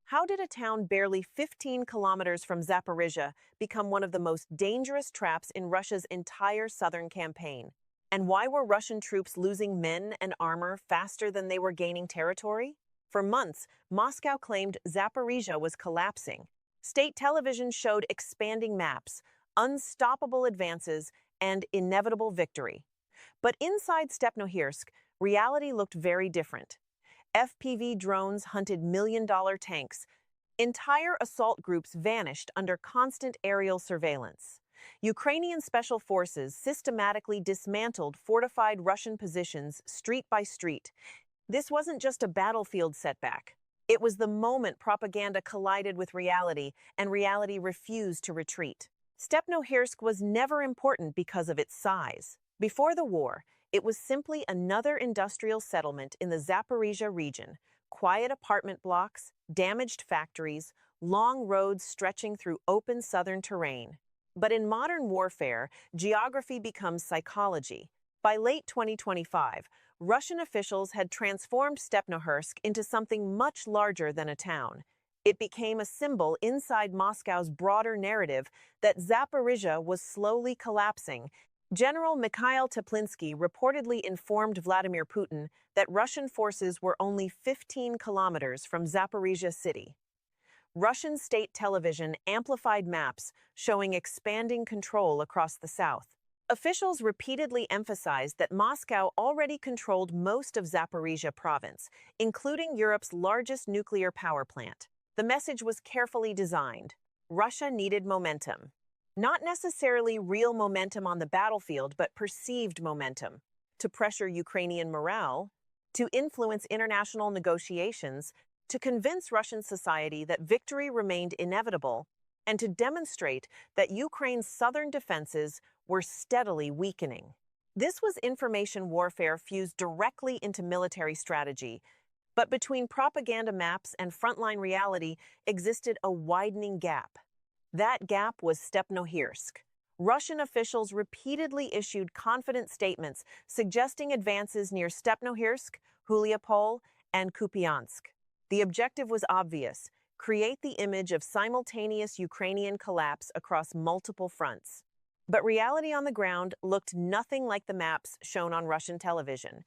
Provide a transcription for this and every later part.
How did a town barely 15 kilometers from Zaporizhzhia become one of the most dangerous traps in Russia's entire southern campaign? And why were Russian troops losing men and armor faster than they were gaining territory? For months, Moscow claimed Zaporizhzhia was collapsing. State television showed expanding maps, unstoppable advances, and inevitable victory. But inside Stepnohirsk, reality looked very different. FPV drones hunted million-dollar tanks. Entire assault groups vanished under constant aerial surveillance. Ukrainian special forces systematically dismantled fortified Russian positions street by street. This wasn't just a battlefield setback. It was the moment propaganda collided with reality, and reality refused to retreat. Stepnohirsk was never important because of its size. Before the war, it was simply another industrial settlement in the Zaporizhzhia region, quiet apartment blocks, damaged factories, long roads stretching through open southern terrain. But in modern warfare, geography becomes psychology. By late 2025, Russian officials had transformed Stepnohirsk into something much larger than a town. It became a symbol inside Moscow's broader narrative that Zaporizhzhia was slowly collapsing. General Mikhail Teplinsky reportedly informed Vladimir Putin that Russian forces were only 15 kilometers from Zaporizhzhia city. Russian state television amplified maps showing expanding control across the south. Officials repeatedly emphasized that Moscow already controlled most of Zaporizhzhia province, including Europe's largest nuclear power plant. The message was carefully designed. Russia needed momentum. Not necessarily real momentum on the battlefield, but perceived momentum, to pressure Ukrainian morale, to influence international negotiations, to convince Russian society that victory remained inevitable, and to demonstrate that Ukraine's southern defenses were steadily weakening. This was information warfare fused directly into military strategy, but between propaganda maps and frontline reality existed a widening gap. That gap was Stepnohirsk. Russian officials repeatedly issued confident statements suggesting advances near Stepnohirsk, Huliapol, and Kupiansk. The objective was obvious: create the image of simultaneous Ukrainian collapse across multiple fronts. But reality on the ground looked nothing like the maps shown on Russian television.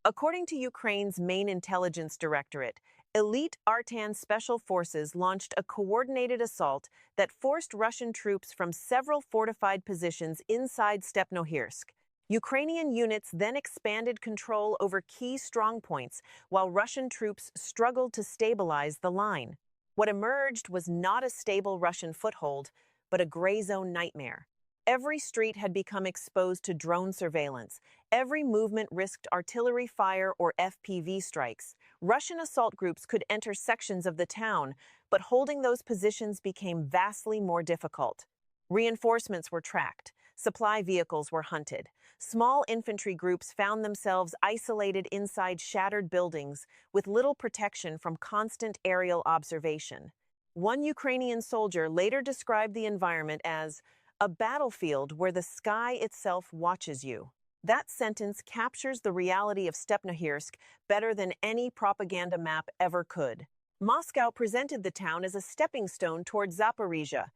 According to Ukraine's main intelligence directorate, elite Artan special forces launched a coordinated assault that forced Russian troops from several fortified positions inside Stepnohirsk. Ukrainian units then expanded control over key strongpoints, while Russian troops struggled to stabilize the line. What emerged was not a stable Russian foothold, but a gray zone nightmare. Every street had become exposed to drone surveillance. Every movement risked artillery fire or FPV strikes. Russian assault groups could enter sections of the town, but holding those positions became vastly more difficult. Reinforcements were tracked. Supply vehicles were hunted. Small infantry groups found themselves isolated inside shattered buildings with little protection from constant aerial observation. One Ukrainian soldier later described the environment as a battlefield where the sky itself watches you. That sentence captures the reality of Stepnohirsk better than any propaganda map ever could. Moscow presented the town as a stepping stone toward Zaporizhzhia,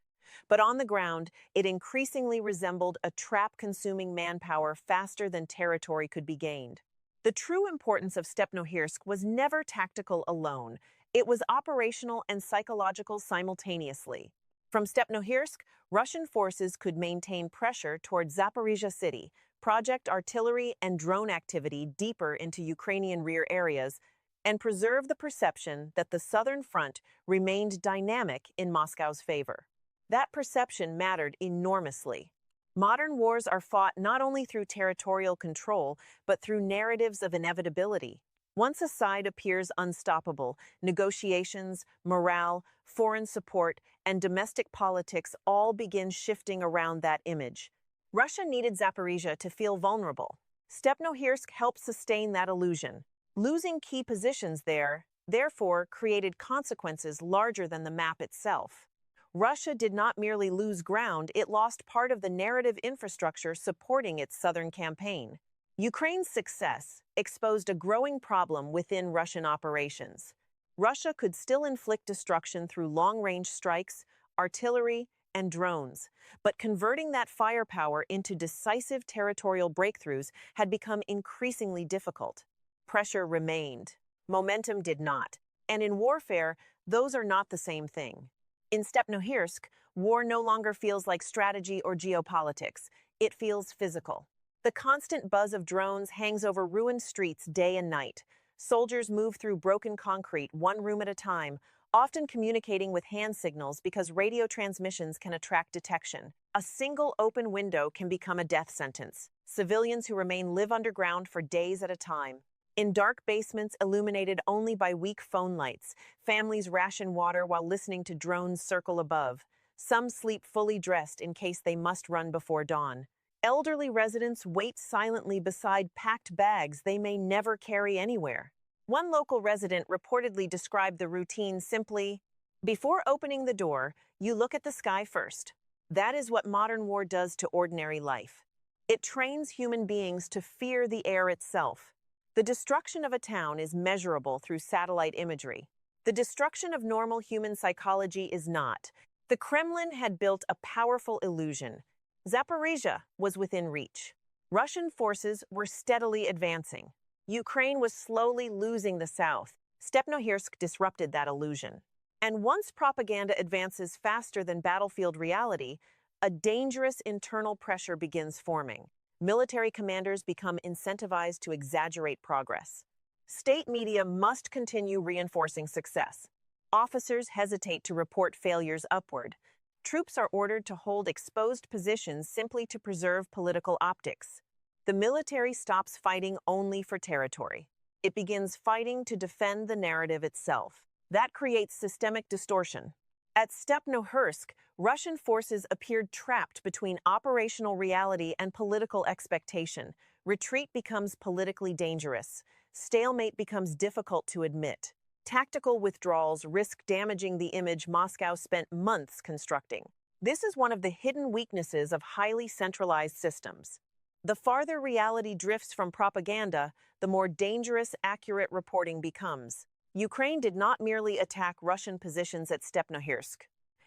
but on the ground, it increasingly resembled a trap-consuming manpower faster than territory could be gained. The true importance of Stepnohirsk was never tactical alone. It was operational and psychological simultaneously. From Stepnohirsk, Russian forces could maintain pressure toward Zaporizhzhia city, project artillery and drone activity deeper into Ukrainian rear areas, and preserve the perception that the southern front remained dynamic in Moscow's favor. That perception mattered enormously. Modern wars are fought not only through territorial control, but through narratives of inevitability. Once a side appears unstoppable, negotiations, morale, foreign support, and domestic politics all begin shifting around that image. Russia needed Zaporizhzhia to feel vulnerable. Stepnohirsk helped sustain that illusion. Losing key positions there, therefore, created consequences larger than the map itself. Russia did not merely lose ground, it lost part of the narrative infrastructure supporting its southern campaign. Ukraine's success exposed a growing problem within Russian operations. Russia could still inflict destruction through long-range strikes, artillery, and drones, but converting that firepower into decisive territorial breakthroughs had become increasingly difficult. Pressure remained. Momentum did not. And in warfare, those are not the same thing. In Stepnohirsk, war no longer feels like strategy or geopolitics. It feels physical. The constant buzz of drones hangs over ruined streets day and night. Soldiers move through broken concrete, one room at a time, often communicating with hand signals because radio transmissions can attract detection. A single open window can become a death sentence. Civilians who remain live underground for days at a time. In dark basements illuminated only by weak phone lights, families ration water while listening to drones circle above. Some sleep fully dressed in case they must run before dawn. Elderly residents wait silently beside packed bags they may never carry anywhere. One local resident reportedly described the routine simply, "Before opening the door, you look at the sky first." That is what modern war does to ordinary life. It trains human beings to fear the air itself. The destruction of a town is measurable through satellite imagery. The destruction of normal human psychology is not. The Kremlin had built a powerful illusion. Zaporizhzhia was within reach. Russian forces were steadily advancing. Ukraine was slowly losing the south. Stepnohirsk disrupted that illusion. And once propaganda advances faster than battlefield reality, a dangerous internal pressure begins forming. Military commanders become incentivized to exaggerate progress. State media must continue reinforcing success. Officers hesitate to report failures upward. Troops are ordered to hold exposed positions simply to preserve political optics. The military stops fighting only for territory. It begins fighting to defend the narrative itself. That creates systemic distortion. At Stepnohirsk, Russian forces appeared trapped between operational reality and political expectation. Retreat becomes politically dangerous. Stalemate becomes difficult to admit. Tactical withdrawals risk damaging the image Moscow spent months constructing. This is one of the hidden weaknesses of highly centralized systems. The farther reality drifts from propaganda, the more dangerous accurate reporting becomes. Ukraine did not merely attack Russian positions at Stepnohirsk.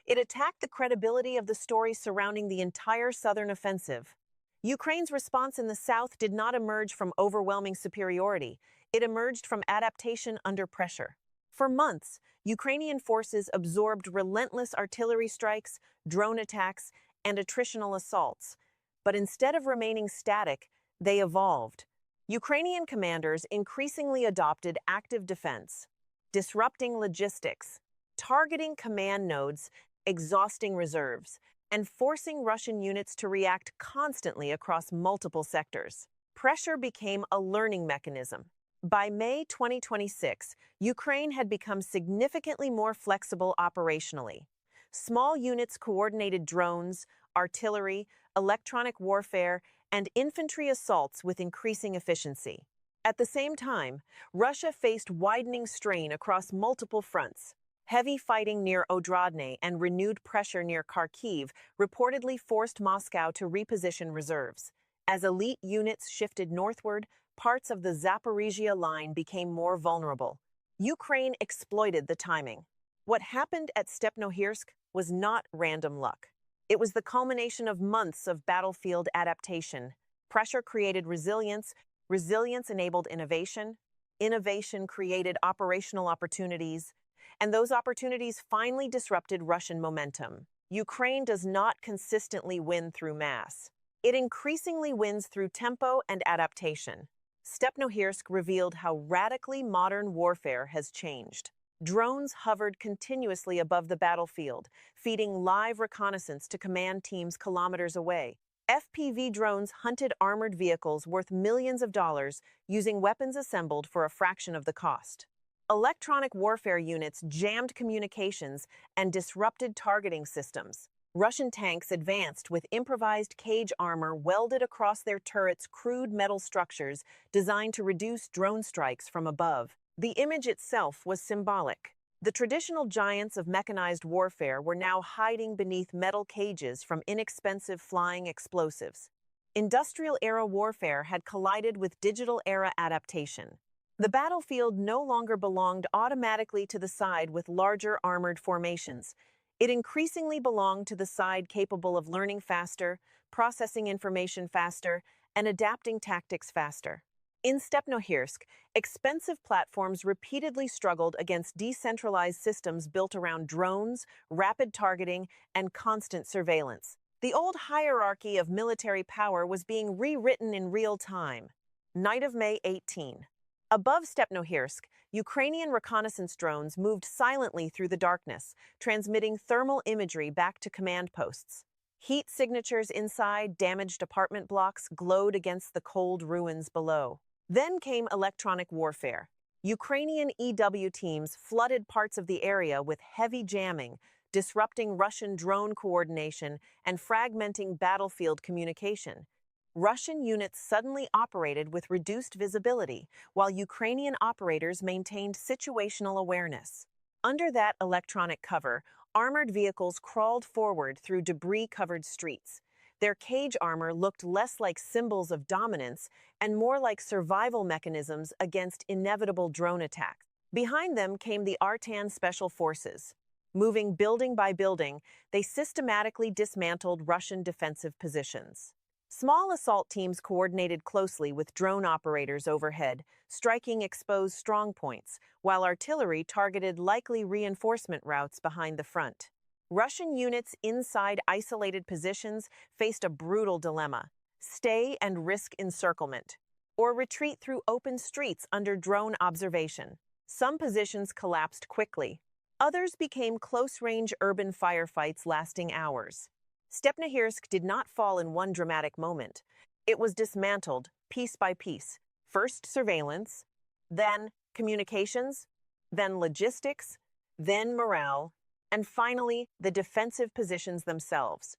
It attacked the credibility of the story surrounding the entire southern offensive. Ukraine's response in the south did not emerge from overwhelming superiority. It emerged from adaptation under pressure. For months, Ukrainian forces absorbed relentless artillery strikes, drone attacks, and attritional assaults. But instead of remaining static, they evolved. Ukrainian commanders increasingly adopted active defense, disrupting logistics, targeting command nodes, exhausting reserves, and forcing Russian units to react constantly across multiple sectors. Pressure became a learning mechanism. By May 2026, Ukraine had become significantly more flexible operationally. Small units coordinated drones, artillery, electronic warfare, and infantry assaults with increasing efficiency. At the same time, Russia faced widening strain across multiple fronts. Heavy fighting near Odrodny and renewed pressure near Kharkiv reportedly forced Moscow to reposition reserves. As elite units shifted northward, parts of the Zaporizhzhia line became more vulnerable. Ukraine exploited the timing. What happened at Stepnohirsk was not random luck. It was the culmination of months of battlefield adaptation. Pressure created resilience, resilience enabled innovation, innovation created operational opportunities, and those opportunities finally disrupted Russian momentum. Ukraine does not consistently win through mass. It increasingly wins through tempo and adaptation. Stepnohirsk revealed how radically modern warfare has changed. Drones hovered continuously above the battlefield, feeding live reconnaissance to command teams kilometers away. FPV drones hunted armored vehicles worth millions of dollars using weapons assembled for a fraction of the cost. Electronic warfare units jammed communications and disrupted targeting systems. Russian tanks advanced with improvised cage armor welded across their turrets' crude metal structures designed to reduce drone strikes from above. The image itself was symbolic. The traditional giants of mechanized warfare were now hiding beneath metal cages from inexpensive flying explosives. Industrial-era warfare had collided with digital-era adaptation. The battlefield no longer belonged automatically to the side with larger armored formations. It increasingly belonged to the side capable of learning faster, processing information faster, and adapting tactics faster. In Stepnohirsk, expensive platforms repeatedly struggled against decentralized systems built around drones, rapid targeting, and constant surveillance. The old hierarchy of military power was being rewritten in real time. Night of May 18. Above Stepnohirsk, Ukrainian reconnaissance drones moved silently through the darkness, transmitting thermal imagery back to command posts. Heat signatures inside damaged apartment blocks glowed against the cold ruins below. Then came electronic warfare. Ukrainian EW teams flooded parts of the area with heavy jamming, disrupting Russian drone coordination and fragmenting battlefield communication. Russian units suddenly operated with reduced visibility, while Ukrainian operators maintained situational awareness. Under that electronic cover, armored vehicles crawled forward through debris-covered streets. Their cage armor looked less like symbols of dominance and more like survival mechanisms against inevitable drone attacks. Behind them came the Artan Special Forces. Moving building by building, they systematically dismantled Russian defensive positions. Small assault teams coordinated closely with drone operators overhead, striking exposed strongpoints, while artillery targeted likely reinforcement routes behind the front. Russian units inside isolated positions faced a brutal dilemma: stay and risk encirclement, or retreat through open streets under drone observation. Some positions collapsed quickly. Others became close-range urban firefights lasting hours. Stepnohirsk did not fall in one dramatic moment. It was dismantled, piece by piece. First surveillance, then communications, then logistics, then morale, and finally, the defensive positions themselves.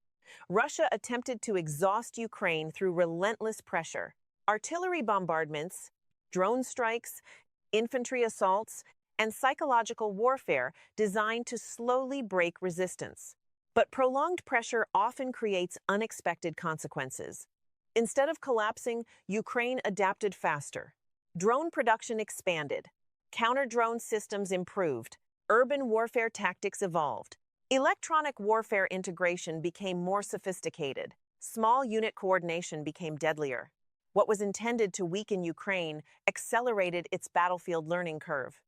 Russia attempted to exhaust Ukraine through relentless pressure. Artillery bombardments, drone strikes, infantry assaults, and psychological warfare designed to slowly break resistance. But prolonged pressure often creates unexpected consequences. Instead of collapsing, Ukraine adapted faster. Drone production expanded. Counter-drone systems improved. Urban warfare tactics evolved. Electronic warfare integration became more sophisticated. Small unit coordination became deadlier. What was intended to weaken Ukraine accelerated its battlefield learning curve.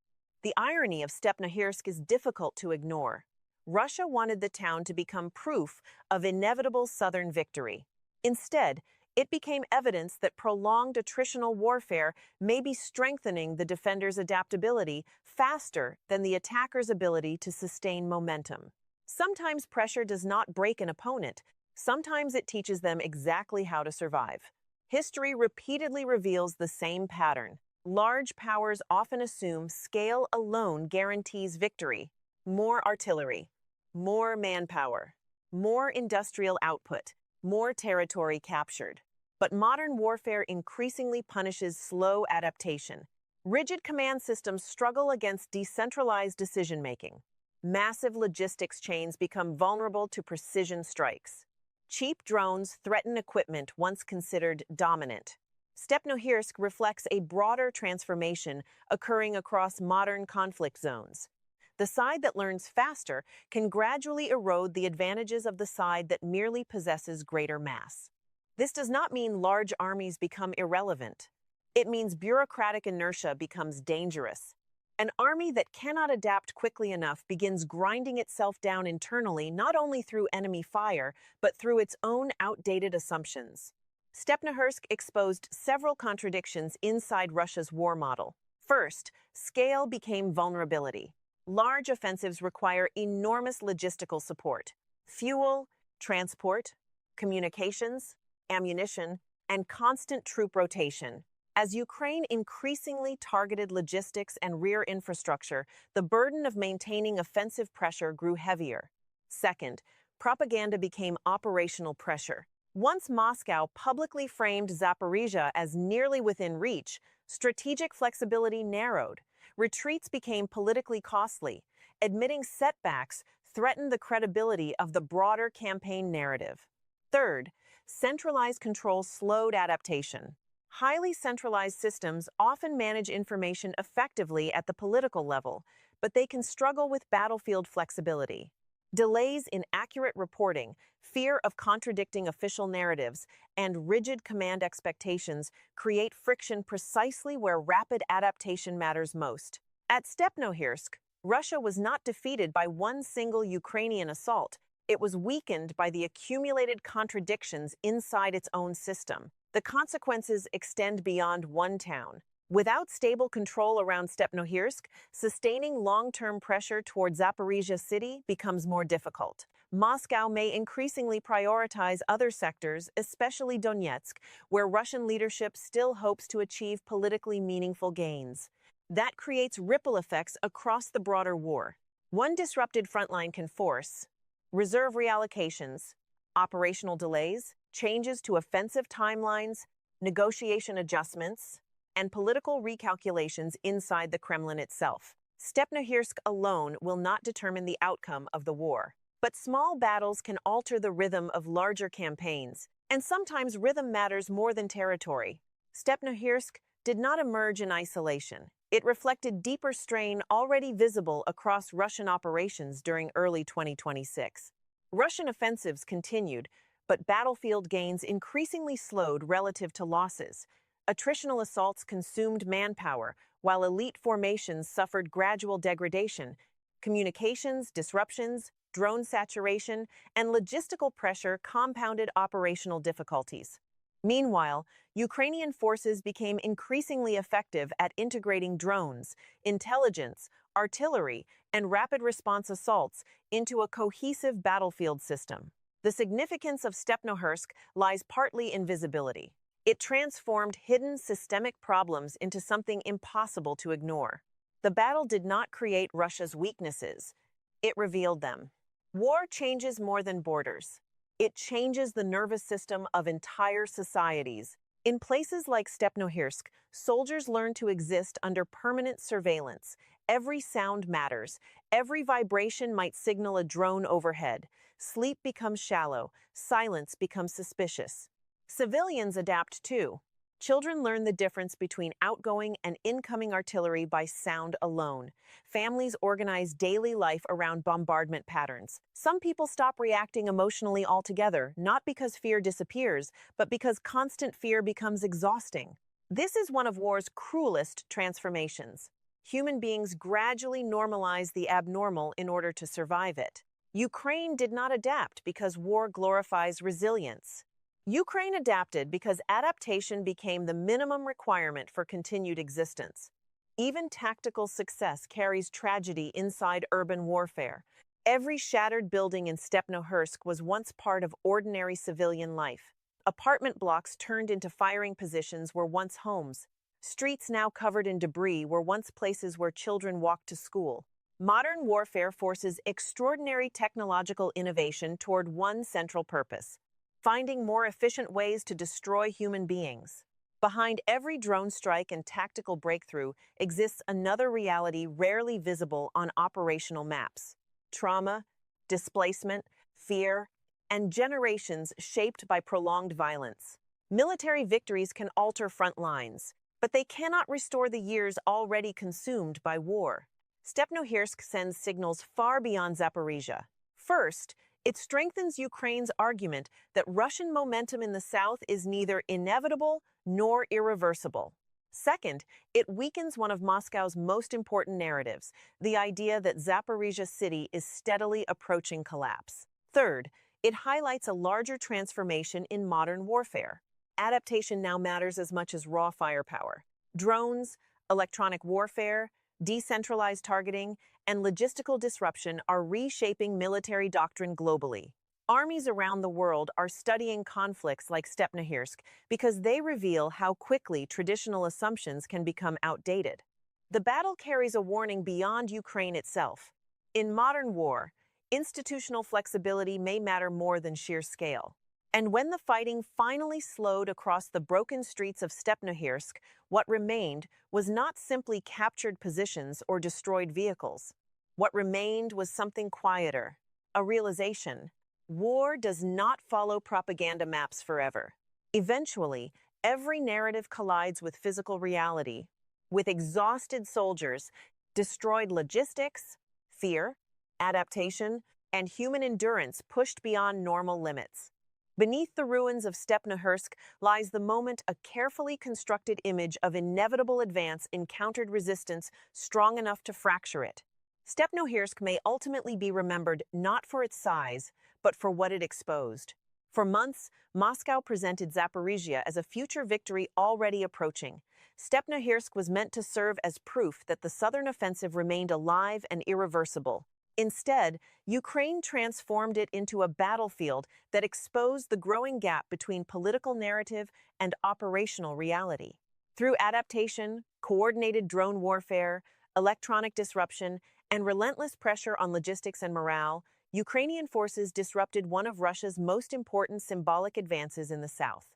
The irony of Stepnohirsk is difficult to ignore. Russia wanted the town to become proof of inevitable southern victory. Instead, it became evidence that prolonged attritional warfare may be strengthening the defenders' adaptability faster than the attackers' ability to sustain momentum. Sometimes pressure does not break an opponent. Sometimes it teaches them exactly how to survive. History repeatedly reveals the same pattern. Large powers often assume scale alone guarantees victory. More artillery, more manpower, more industrial output, more territory captured. But modern warfare increasingly punishes slow adaptation. Rigid command systems struggle against decentralized decision-making. Massive logistics chains become vulnerable to precision strikes. Cheap drones threaten equipment once considered dominant. Stepnohirsk reflects a broader transformation occurring across modern conflict zones. The side that learns faster can gradually erode the advantages of the side that merely possesses greater mass. This does not mean large armies become irrelevant. It means bureaucratic inertia becomes dangerous. An army that cannot adapt quickly enough begins grinding itself down internally not only through enemy fire, but through its own outdated assumptions. Stepnohirsk exposed several contradictions inside Russia's war model. First, scale became vulnerability. Large offensives require enormous logistical support: fuel, transport, communications, ammunition, and constant troop rotation. As Ukraine increasingly targeted logistics and rear infrastructure, the burden of maintaining offensive pressure grew heavier. Second, propaganda became operational pressure. Once Moscow publicly framed Zaporizhzhia as nearly within reach, strategic flexibility narrowed. Retreats became politically costly. Admitting setbacks threatened the credibility of the broader campaign narrative. Third, centralized control slowed adaptation. Highly centralized systems often manage information effectively at the political level, but they can struggle with battlefield flexibility. Delays in accurate reporting, fear of contradicting official narratives, and rigid command expectations create friction precisely where rapid adaptation matters most. At Stepnohirsk, Russia was not defeated by one single Ukrainian assault. It was weakened by the accumulated contradictions inside its own system. The consequences extend beyond one town. Without stable control around Stepnohirsk, sustaining long-term pressure toward Zaporizhzhia city becomes more difficult. Moscow may increasingly prioritize other sectors, especially Donetsk, where Russian leadership still hopes to achieve politically meaningful gains. That creates ripple effects across the broader war. One disrupted frontline can force reserve reallocations, operational delays, changes to offensive timelines, negotiation adjustments, and political recalculations inside the Kremlin itself. Stepnohirsk alone will not determine the outcome of the war. But small battles can alter the rhythm of larger campaigns, and sometimes rhythm matters more than territory. Stepnohirsk did not emerge in isolation. It reflected deeper strain already visible across Russian operations during early 2026. Russian offensives continued, but battlefield gains increasingly slowed relative to losses. Attritional assaults consumed manpower, while elite formations suffered gradual degradation. Communications disruptions, drone saturation, and logistical pressure compounded operational difficulties. Meanwhile, Ukrainian forces became increasingly effective at integrating drones, intelligence, artillery, and rapid response assaults into a cohesive battlefield system. The significance of Stepnohirsk lies partly in visibility. It transformed hidden systemic problems into something impossible to ignore. The battle did not create Russia's weaknesses. It revealed them. War changes more than borders. It changes the nervous system of entire societies. In places like Stepnohirsk, soldiers learn to exist under permanent surveillance. Every sound matters. Every vibration might signal a drone overhead. Sleep becomes shallow. Silence becomes suspicious. Civilians adapt too. Children learn the difference between outgoing and incoming artillery by sound alone. Families organize daily life around bombardment patterns. Some people stop reacting emotionally altogether, not because fear disappears, but because constant fear becomes exhausting. This is one of war's cruelest transformations. Human beings gradually normalize the abnormal in order to survive it. Ukraine did not adapt because war glorifies resilience. Ukraine adapted because adaptation became the minimum requirement for continued existence. Even tactical success carries tragedy inside urban warfare. Every shattered building in Stepnohirsk was once part of ordinary civilian life. Apartment blocks turned into firing positions were once homes. Streets now covered in debris were once places where children walked to school. Modern warfare forces extraordinary technological innovation toward one central purpose: finding more efficient ways to destroy human beings. Behind every drone strike and tactical breakthrough exists another reality rarely visible on operational maps: trauma, displacement, fear, and generations shaped by prolonged violence. Military victories can alter front lines, but they cannot restore the years already consumed by war. Stepnohirsk sends signals far beyond Zaporizhzhia. First, it strengthens Ukraine's argument that Russian momentum in the south is neither inevitable nor irreversible. Second, it weakens one of Moscow's most important narratives, the idea that Zaporizhzhia city is steadily approaching collapse. Third, it highlights a larger transformation in modern warfare. Adaptation now matters as much as raw firepower. Drones, electronic warfare, decentralized targeting, and logistical disruption are reshaping military doctrine globally. Armies around the world are studying conflicts like Stepnohirsk because they reveal how quickly traditional assumptions can become outdated. The battle carries a warning beyond Ukraine itself. In modern war, institutional flexibility may matter more than sheer scale. And when the fighting finally slowed across the broken streets of Stepnohirsk, what remained was not simply captured positions or destroyed vehicles. What remained was something quieter, a realization: war does not follow propaganda maps forever. Eventually, every narrative collides with physical reality, with exhausted soldiers, destroyed logistics, fear, adaptation, and human endurance pushed beyond normal limits. Beneath the ruins of Stepnohirsk lies the moment a carefully constructed image of inevitable advance encountered resistance strong enough to fracture it. Stepnohirsk may ultimately be remembered not for its size, but for what it exposed. For months, Moscow presented Zaporizhzhia as a future victory already approaching. Stepnohirsk was meant to serve as proof that the southern offensive remained alive and irreversible. Instead, Ukraine transformed it into a battlefield that exposed the growing gap between political narrative and operational reality. Through adaptation, coordinated drone warfare, electronic disruption, and relentless pressure on logistics and morale, Ukrainian forces disrupted one of Russia's most important symbolic advances in the south.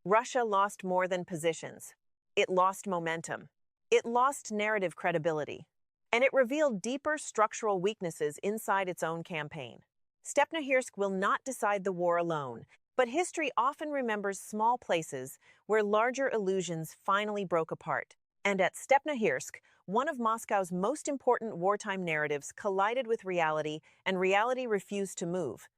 Russia lost more than positions. It lost momentum. It lost narrative credibility. And it revealed deeper structural weaknesses inside its own campaign. Stepnohirsk will not decide the war alone, but history often remembers small places where larger illusions finally broke apart. And at Stepnohirsk, one of Moscow's most important wartime narratives collided with reality, and reality refused to move.